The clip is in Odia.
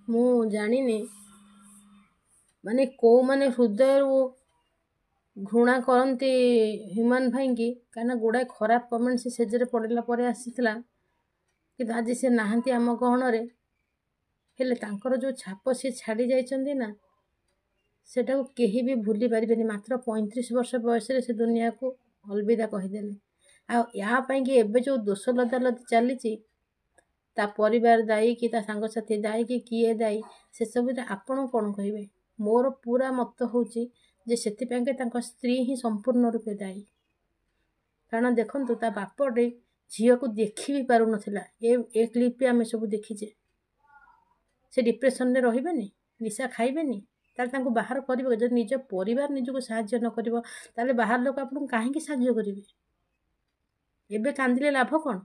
ମୁଁ ଜାଣିନି ମାନେ କୋଉମାନେ ହୃଦୟରୁ ଘୃଣା କରନ୍ତି ହ୍ୟୁମାନ ଭାଇଙ୍କି, କାହିଁକିନା ଗୁଡ଼ାଏ ଖରାପ କମେଣ୍ଟ ସେ ସେଜରେ ପଡ଼ିଲା ପରେ ଆସିଥିଲା। କିନ୍ତୁ ଆଜି ସେ ନାହାନ୍ତି ଆମ ଗହଣରେ, ହେଲେ ତାଙ୍କର ଯେଉଁ ଛାପ ସିଏ ଛାଡ଼ି ଯାଇଛନ୍ତି ନା, ସେଟାକୁ କେହି ବି ଭୁଲି ପାରିବେନି। ମାତ୍ର 35 ବର୍ଷ ବୟସରେ ସେ ଦୁନିଆକୁ ଅଲବିଦା କହିଦେଲେ। ଆଉ ୟା ପାଇଁକି ଏବେ ଯେଉଁ ଦୋଷ ଲଦାଲଦି ଚାଲିଛି, ତା ପରିବାର ଦାୟୀ କି ତା ସାଙ୍ଗସାଥି ଦାୟୀ କି କିଏ ଦାୟୀ, ସେସବୁରେ ଆପଣ କ'ଣ କହିବେ? ମୋର ପୁରା ମତ ହେଉଛି ଯେ ସେଥିପାଇଁକି ତାଙ୍କ ସ୍ତ୍ରୀ ହିଁ ସମ୍ପୂର୍ଣ୍ଣ ରୂପେ ଦାୟୀ। କାରଣ ଦେଖନ୍ତୁ, ତା ବାପଟେ ଝିଅକୁ ଦେଖି ବି ପାରୁନଥିଲା। ଏ କ୍ଲିପ୍ ବି ଆମେ ସବୁ ଦେଖିଛେ। ସେ ଡିପ୍ରେସନରେ ରହିବେନି, ନିଶା ଖାଇବେନି, ତାହେଲେ ତାଙ୍କୁ ବାହାର କରିବ। ଯଦି ନିଜ ପରିବାର ନିଜକୁ ସାହାଯ୍ୟ ନ କରିବ, ତାହେଲେ ବାହାର ଲୋକ ଆପଣଙ୍କୁ କାହିଁକି ସାହାଯ୍ୟ କରିବେ? ଏବେ କାନ୍ଦିଲେ ଲାଭ କ'ଣ?